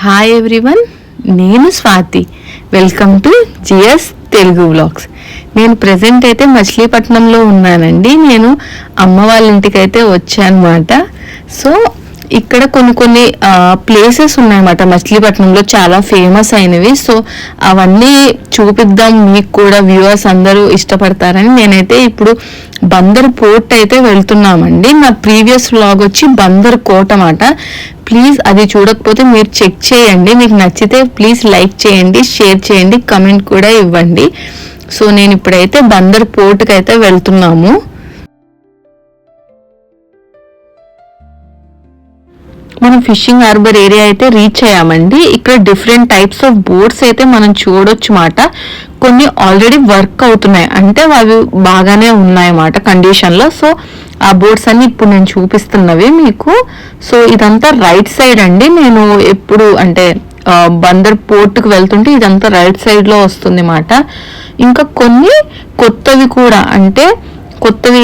Hi everyone, నేను Swathi. Welcome to GS Telugu vlogs. నేను present అయితే మచిలీపట్నంలో ఉన్నానండి. నేను అమ్మ వాళ్ళ ఇంటికి అయితే వచ్చానమాట. సో ఇక్కడ కొన్ని ప్లేసెస్ ఉన్నాయన్నమాట మచిలీపట్నంలో, చాలా ఫేమస్ అయినవి. సో అవన్నీ చూపిద్దాం, మీకు కూడా వ్యూవర్స్ అందరూ ఇష్టపడతారని నేనైతే ఇప్పుడు బందర్ పోర్ట్ అయితే వెళ్తున్నామండి. నా ప్రీవియస్ వ్లాగ్ వచ్చి బందర్ కోట అన్నమాట. ప్లీజ్ అది చూడకపోతే మీరు చెక్ చేయండి. మీకు నచ్చితే ప్లీజ్ లైక్ చేయండి, షేర్ చేయండి, కమెంట్ కూడా ఇవ్వండి. సో నేను ఇప్పుడైతే బందర్ పోర్ట్కి అయితే వెళ్తున్నాము. మనం ఫిషింగ్ హార్బర్ ఏరియా అయితే రీచ్ అయ్యామండి. ఇక్కడ డిఫరెంట్ టైప్స్ ఆఫ్ బోట్స్ అయితే మనం చూడొచ్చు మాట. కొన్ని ఆల్రెడీ వర్క్ అవుతున్నాయి, అంటే అవి బాగానే ఉన్నాయన్నమాట కండిషన్లో. సో ఆ బోట్స్ అన్ని ఇప్పుడు నేను చూపిస్తున్నవి మీకు. సో ఇదంతా రైట్ సైడ్ అండి. నేను ఎప్పుడు అంటే బందర్ పోర్ట్కి వెళ్తుంటే ఇదంతా రైట్ సైడ్లో వస్తుంది మాట. ఇంకా కొన్ని కొత్తవి కూడా, అంటే కొత్తవి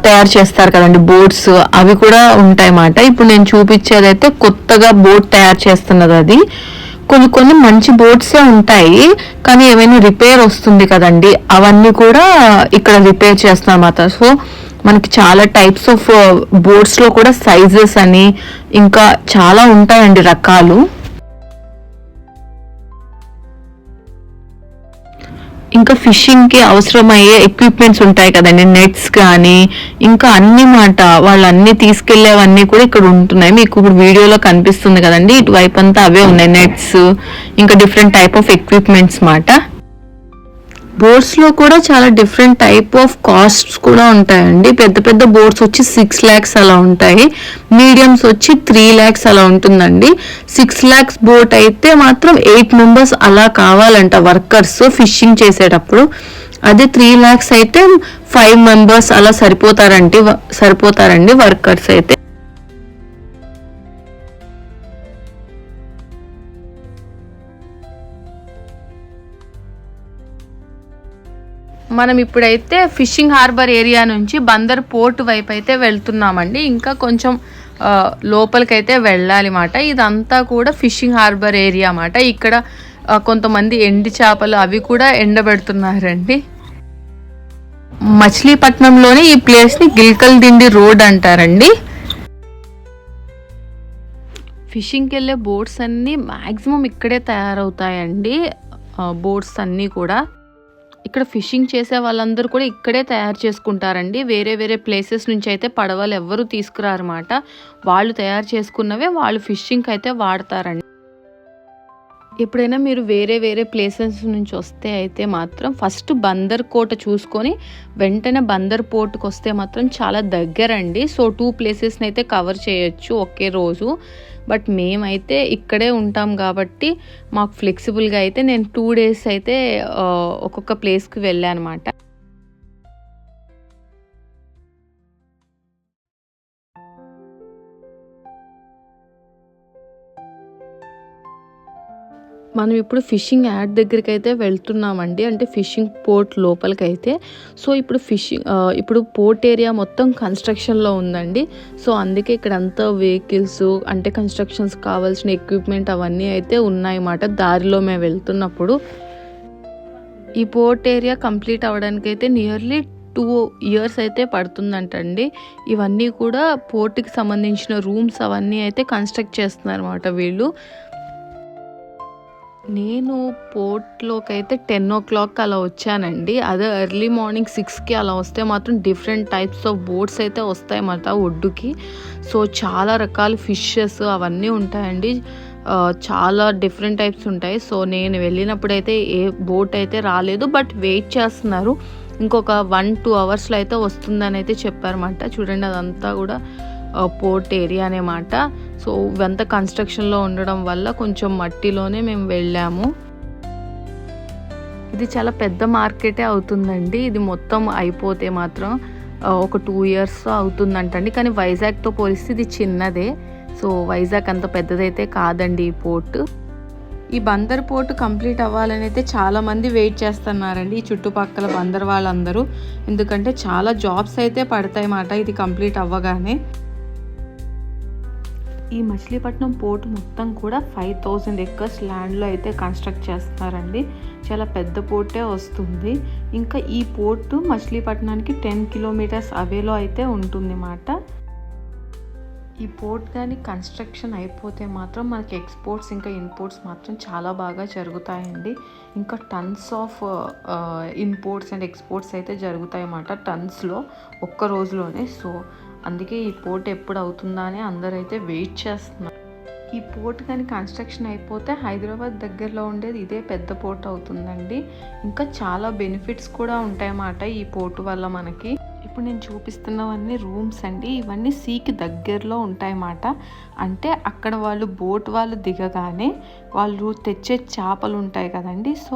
తయారు చేస్తారు కదండి బోట్స్, అవి కూడా ఉంటాయన్నమాట. ఇప్పుడు నేను చూపించేదైతే కొత్తగా బోట్ తయారు చేస్తున్నది. అది కొన్ని మంచి బోట్సే ఉంటాయి, కానీ ఏమైనా రిపేర్ వస్తుంది కదండి, అవన్నీ కూడా ఇక్కడ రిపేర్ చేస్తున్నారు అన్నమాట. సో మనకి చాలా టైప్స్ ఆఫ్ బోట్స్లో కూడా సైజెస్ అని ఇంకా చాలా ఉంటాయండి రకాలు. ఇంకా ఫిషింగ్కి అవసరమయ్యే ఎక్విప్మెంట్స్ ఉంటాయి కదండి, నెట్స్ కానీ ఇంకా అన్ని మాట, వాళ్ళు అన్ని తీసుకెళ్లేవన్నీ కూడా ఇక్కడ ఉంటున్నాయి. మీకు ఇప్పుడు వీడియోలో కనిపిస్తుంది కదండి, ఇటువైపు అంతా అవే ఉన్నాయి, నెట్స్ ఇంకా డిఫరెంట్ టైప్ ఆఫ్ ఎక్విప్మెంట్స్ మాట. బోట్స్లో కూడా చాలా డిఫరెంట్ టైప్ ఆఫ్ కాస్ట్స్ కూడా ఉంటాయండి. పెద్ద పెద్ద బోట్స్ వచ్చి 6 lakhs అలా ఉంటాయి, మీడియంస్ వచ్చి 3 lakhs అలా ఉంటుందండి. 6 lakhs బోట్ అయితే మాత్రం 8 members అలా కావాలంట వర్కర్స్ ఫిషింగ్ చేసేటప్పుడు. అదే 3 lakhs అయితే 5 members అలా సరిపోతారండి వర్కర్స్ అయితే. మనం ఇప్పుడైతే ఫిషింగ్ హార్బర్ ఏరియా నుంచి బందర్ పోర్ట్ వైపు అయితే వెళ్తున్నామండి. ఇంకా కొంచెం లోపలికైతే వెళ్ళాలి మాట. ఇదంతా కూడా ఫిషింగ్ హార్బర్ ఏరియా మాట. ఇక్కడ కొంతమంది ఎండి చేపలు అవి కూడా ఎండబెడుతున్నారండి. మచిలీపట్నంలోని ఈ ప్లేస్ని గిల్కల్ దిండి రోడ్ అంటారండి. ఫిషింగ్కి వెళ్ళే బోట్స్ అన్నీ మ్యాక్సిమం ఇక్కడే తయారవుతాయండి. బోట్స్ అన్నీ కూడా ఇక్కడ ఫిషింగ్ చేసే వాళ్ళందరూ కూడా ఇక్కడే తయారు చేసుకుంటారండి. వేరే వేరే ప్లేసెస్ నుంచి అయితే పడవలు ఎవ్వరూ తీసుకురారన్నమాట. వాళ్ళు తయారు చేసుకున్నవే వాళ్ళు ఫిషింగ్కి అయితే వాడతారండి. ఎప్పుడైనా మీరు వేరే వేరే ప్లేసెస్ నుంచి వస్తే అయితే మాత్రం ఫస్ట్ బందర్ కోట చూసుకొని వెంటనే బందర్ పోర్ట్కి వస్తే మాత్రం చాలా దగ్గరండి. సో 2 ప్లేసెస్ని అయితే కవర్ చేయొచ్చు ఒకే రోజు. బట్ మేమైతే ఇక్కడే ఉంటాం కాబట్టి మాకు ఫ్లెక్సిబుల్గా అయితే నేను 2 days అయితే ఒక్కొక్క ప్లేస్కి వెళ్ళాను అనమాట. మనం ఇప్పుడు ఫిషింగ్ యాడ్ దగ్గరికి అయితే వెళ్తున్నామండి, అంటే ఫిషింగ్ పోర్ట్ లోపలికైతే. సో ఇప్పుడు పోర్ట్ ఏరియా మొత్తం కన్స్ట్రక్షన్లో ఉందండి. సో అందుకే ఇక్కడ అంతా వెహికల్స్, అంటే కన్స్ట్రక్షన్స్ కావాల్సిన ఎక్విప్మెంట్ అవన్నీ అయితే ఉన్నాయన్నమాట. దారిలో మేము వెళ్తున్నప్పుడు ఈ పోర్ట్ ఏరియా కంప్లీట్ అవ్వడానికి అయితే నియర్లీ 2 years అయితే పడుతుందంటండి. ఇవన్నీ కూడా పోర్ట్కి సంబంధించిన రూమ్స్ అవన్నీ అయితే కన్స్ట్రక్ట్ చేస్తున్నారు అన్నమాట వీళ్ళు. నేను పోర్ట్లోకి అయితే 10 o'clock అలా వచ్చానండి. అదే ఎర్లీ మార్నింగ్ 6కి అలా వస్తే మాత్రం డిఫరెంట్ టైప్స్ ఆఫ్ బోట్స్ అయితే వస్తాయన్నమాట ఒడ్డుకి. సో చాలా రకాల ఫిషెస్ అవన్నీ ఉంటాయండి, చాలా డిఫరెంట్ టైప్స్ ఉంటాయి. సో నేను వెళ్ళినప్పుడైతే ఏ బోట్ అయితే రాలేదు, బట్ వెయిట్ చేస్తున్నారు. ఇంకొక 1-2 hours అయితే వస్తుందని అయితే చెప్పారన్నమాట. చూడండి అదంతా కూడా పోర్ట్ ఏరియా అన్నమాట. సో ఇవంతా కన్స్ట్రక్షన్లో ఉండడం వల్ల కొంచెం మట్టిలోనే మేము వెళ్ళాము. ఇది చాలా పెద్ద మార్కెటే అవుతుందండి. ఇది మొత్తం అయిపోతే మాత్రం ఒక 2 years అవుతుందంటండి. కానీ వైజాగ్తో పోలిస్తే ఇది చిన్నదే. సో వైజాగ్ అంత పెద్దదైతే కాదండి ఈ పోర్ట్. ఈ బందర్ పోర్ట్ కంప్లీట్ అవ్వాలని అయితే చాలామంది వెయిట్ చేస్తున్నారండి, ఈ చుట్టుపక్కల బందర్ వాళ్ళందరూ. ఎందుకంటే చాలా జాబ్స్ అయితే పడతాయి అన్నమాట ఇది కంప్లీట్ అవ్వగానే. ఈ మచిలీపట్నం పోర్ట్ మొత్తం కూడా 5000 ఎకర్స్ ల్యాండ్లో అయితే కన్స్ట్రక్ట్ చేస్తున్నారండి. చాలా పెద్ద పోర్టే వస్తుంది. ఇంకా ఈ పోర్టు మచిలీపట్నానికి 10 కిలోమీటర్స్ అవేలో అయితే ఉంటుంది అన్నమాట. ఈ పోర్ట్ కానీ కన్స్ట్రక్షన్ అయిపోతే మాత్రం మనకి ఎక్స్పోర్ట్స్ ఇంకా ఇంపోర్ట్స్ మాత్రం చాలా బాగా జరుగుతాయండి. ఇంకా tons of imports and exports అయితే జరుగుతాయి అన్నమాట, టన్స్లో ఒక్క రోజులోనే. సో అందుకే ఈ పోర్ట్ ఎప్పుడు అవుతుందా అని అందరూ అయితే వెయిట్ చేస్తున్నారు. ఈ పోర్ట్ కానీ కన్స్ట్రక్షన్ అయిపోతే హైదరాబాద్ దగ్గరలో ఉండేది ఇదే పెద్ద పోర్ట్ అవుతుందండి. ఇంకా చాలా బెనిఫిట్స్ కూడా ఉంటాయన్నమాట ఈ పోర్ట్ వల్ల మనకి. ఇప్పుడు నేను చూపిస్తున్నవన్నీ రూమ్స్ అండి. ఇవన్నీ సీకి దగ్గరలో ఉంటాయన్నమాట. అంటే అక్కడ బోట్ వాళ్ళు దిగగానే వాళ్ళు తెచ్చే చేపలు ఉంటాయి కదండి. సో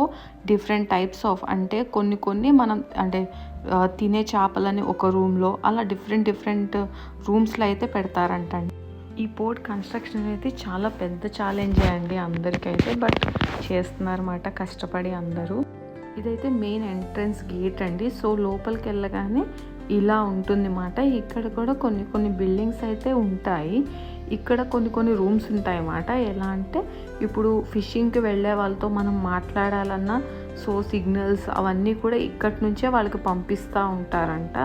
డిఫరెంట్ టైప్స్ ఆఫ్, అంటే కొన్ని మనం అంటే తినే చేపలని ఒక రూమ్లో, అలా డిఫరెంట్ రూమ్స్లో అయితే పెడతారంటండి. ఈ పోర్ట్ కన్స్ట్రక్షన్ అనేది చాలా పెద్ద ఛాలెంజే అండి అందరికైతే, బట్ చేస్తున్నారన్నమాట కష్టపడి అందరూ. ఇదైతే మెయిన్ ఎంట్రన్స్ గేట్ అండి. సో లోపలికి వెళ్ళగానే ఇలా ఉంటుంది అన్నమాట. ఇక్కడ కూడా కొన్ని బిల్డింగ్స్ అయితే ఉంటాయి. ఇక్కడ కొన్ని రూమ్స్ ఉంటాయి అన్నమాట. ఎలా అంటే ఇప్పుడు ఫిషింగ్కి వెళ్ళే వాళ్ళతో మనం మాట్లాడాలన్నా సో సిగ్నల్స్ అవన్నీ కూడా ఇక్కడి నుంచే వాళ్ళకి పంపిస్తూ ఉంటారంట.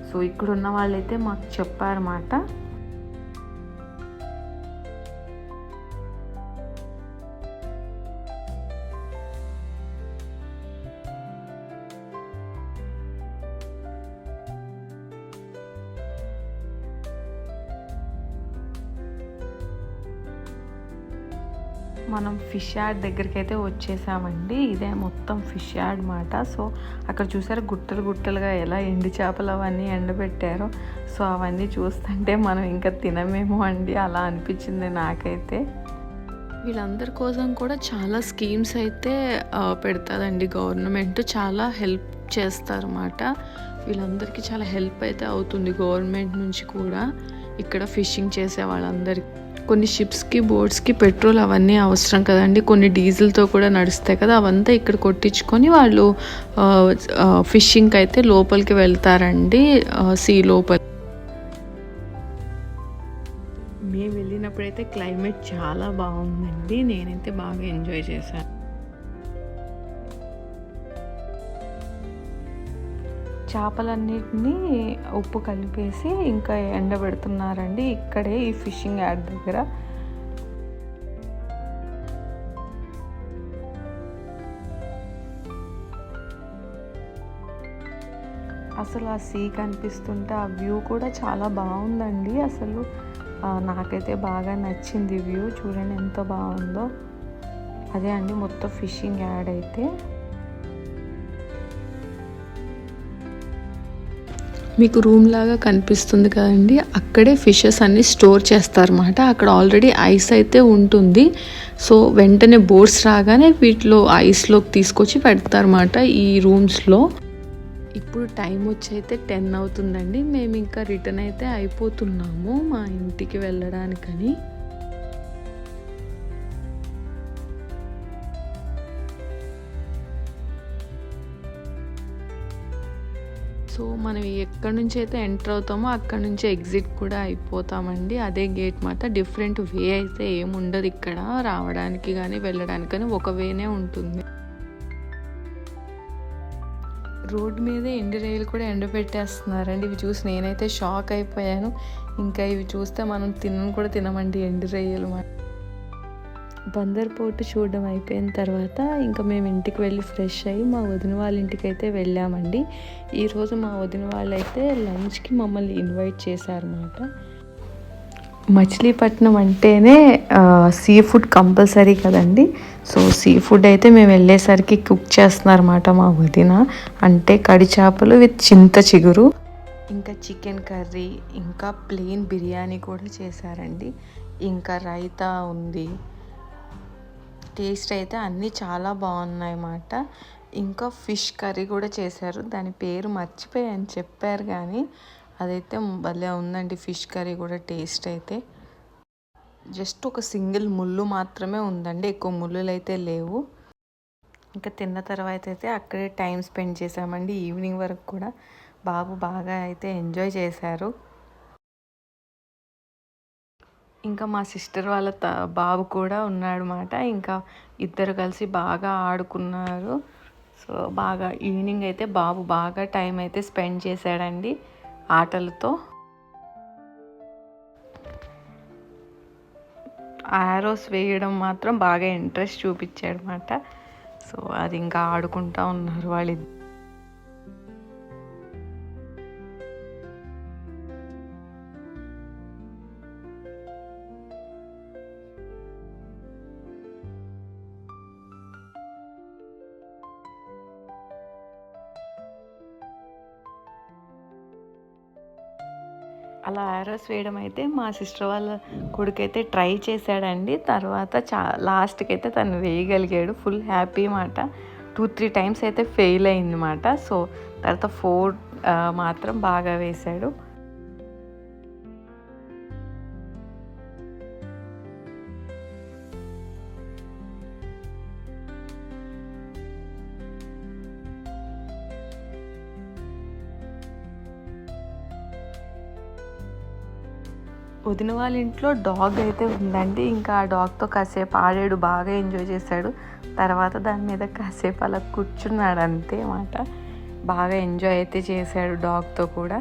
సో ఇక్కడున్న వాళ్ళైతే మాకు చెప్పారన్నమాట. మనం ఫిష్ యార్డ్ దగ్గరికి అయితే వచ్చేసామండి. ఇదే మొత్తం ఫిష్ యార్డ్ మాట. సో అక్కడ చూసారు గుట్టలుగా ఎలా ఎండు చేపలు అవన్నీ ఎండబెట్టారో. సో అవన్నీ చూస్తుంటే మనం ఇంకా తినమేమో అండి, అలా అనిపించింది నాకైతే. వీళ్ళందరి కోసం కూడా చాలా స్కీమ్స్ అయితే పెడతాదండి గవర్నమెంట్. చాలా హెల్ప్ చేస్తారన్నమాట. వీళ్ళందరికీ చాలా హెల్ప్ అయితే అవుతుంది గవర్నమెంట్ నుంచి కూడా ఇక్కడ ఫిషింగ్ చేసే వాళ్ళందరికీ. కొన్ని షిప్స్కి బోట్స్కి పెట్రోల్ అవన్నీ అవసరం కదండి, కొన్ని డీజిల్తో కూడా నడుస్తాయి కదా, అవంతా ఇక్కడ కొట్టించుకొని వాళ్ళు ఫిషింగ్కి అయితే లోపలికి వెళ్తారండి, సీ లోపల. మేము వెళ్ళినప్పుడైతే క్లైమేట్ చాలా బాగుందండి, నేనైతే బాగా ఎంజాయ్ చేశాను. చేపలన్నిటినీ ఉప్పు కలిపేసి ఇంకా ఎండబెడుతున్నారండి ఇక్కడే ఈ ఫిషింగ్ యార్డ్ దగ్గర. అసలు ఆ సీ కనిపిస్తుంటే ఆ వ్యూ కూడా చాలా బాగుందండి. అసలు నాకైతే బాగా నచ్చింది వ్యూ. చూడండి ఎంత బాగుందో. అదే అండి మొత్తం ఫిషింగ్ యార్డ్ అయితే. మీకు రూమ్ లాగా కనిపిస్తుంది కదండి, అక్కడే ఫిషెస్ అన్నీ స్టోర్ చేస్తారన్నమాట. అక్కడ ఆల్రెడీ ఐస్ అయితే ఉంటుంది. సో వెంటనే బోట్స్ రాగానే వీటిలో ఐస్లోకి తీసుకొచ్చి పెడతారన్నమాట ఈ రూమ్స్లో. ఇప్పుడు టైం వచ్చి అయితే 10 అవుతుందండి. మేము ఇంకా రిటర్న్ అయితే అయిపోతున్నాము మా ఇంటికి వెళ్ళడానికని. సో మనం ఎక్కడి నుంచి అయితే ఎంటర్ అవుతామో అక్కడి నుంచి ఎగ్జిట్ కూడా అయిపోతామండి. అదే గేట్ మాట. డిఫరెంట్ వే అయితే ఏముండదు ఇక్కడ, రావడానికి కానీ వెళ్ళడానికి కానీ ఒక వేనే ఉంటుంది. రోడ్డు మీదే ఎండు రైలు కూడా ఎండబెట్టేస్తున్నారండి. ఇవి చూసి నేనైతే షాక్ అయిపోయాను. ఇంకా ఇవి చూస్తే మనం తినమండి ఎండు రొయ్యలు. బందర్ పోర్టు చూడడం అయిపోయిన తర్వాత ఇంకా మేము ఇంటికి వెళ్ళి ఫ్రెష్ అయ్యి మా వదిన వాళ్ళ ఇంటికి అయితే వెళ్ళామండి. ఈరోజు మా వదిన వాళ్ళు అయితే లంచ్కి మమ్మల్ని ఇన్వైట్ చేశారన్నమాట. మచిలీపట్నం అంటేనే సీ ఫుడ్ కంపల్సరీ కదండి. సో సీ ఫుడ్ అయితే మేము వెళ్ళేసరికి కుక్ చేస్తున్నారన్నమాట మా వదిన. అంటే కడి చేపలు విత్ చింత చిగురు, ఇంకా చికెన్ కర్రీ, ఇంకా ప్లెయిన్ బిర్యానీ కూడా చేశారండి. ఇంకా రైతా ఉంది. టేస్ట్ అయితే అన్నీ చాలా బాగున్నాయి అన్నమాట. ఇంకా ఫిష్ కర్రీ కూడా చేశారు. దాని పేరు మర్చిపోయాను, చెప్పారు కానీ అదైతే భలే ఉందండి. ఫిష్ కర్రీ కూడా టేస్ట్ అయితే జస్ట్ ఒక సింగిల్ ముళ్ళు మాత్రమే ఉందండి, ఎక్కువ ముళ్ళులు అయితే లేవు. ఇంకా తిన్న తర్వాత అయితే అక్కడే టైం స్పెండ్ చేసామండి ఈవినింగ్ వరకు కూడా. బాబు బాగా అయితే ఎంజాయ్ చేశారు. ఇంకా మా సిస్టర్ వాళ్ళ బాబు కూడా ఉన్నాడు మాట. ఇంకా ఇద్దరు కలిసి బాగా ఆడుకున్నారు. సో బాగా ఈవినింగ్ అయితే బాబు బాగా టైం అయితే స్పెండ్ చేశాడండి ఆటలతో. ఆరోస్ వేయడం మాత్రం బాగా ఇంట్రెస్ట్ చూపించాడు అన్నమాట. సో అది ఇంకా ఆడుకుంటూ ఉన్నారు వాళ్ళు. అలా ఆరోస్ వేయడం అయితే మా సిస్టర్ వాళ్ళ కొడుకైతే ట్రై చేశాడండి. తర్వాత లాస్ట్కి అయితే తను వేయగలిగాడు. ఫుల్ హ్యాపీ మాట. 2-3 టైమ్స్ అయితే ఫెయిల్ అయింది మాట. సో తర్వాత 4 మాత్రం బాగా వేశాడు. వదిన వాళ్ళ ఇంట్లో డాగ్ అయితే ఉందండి. ఇంకా ఆ డాగ్తో కాసేపు ఆడాడు, బాగా ఎంజాయ్ చేశాడు. తర్వాత దాని మీద కాసేపు అలా కూర్చున్నాడు అంతే మాట. బాగా ఎంజాయ్ అయితే చేశాడు డాగ్తో కూడా.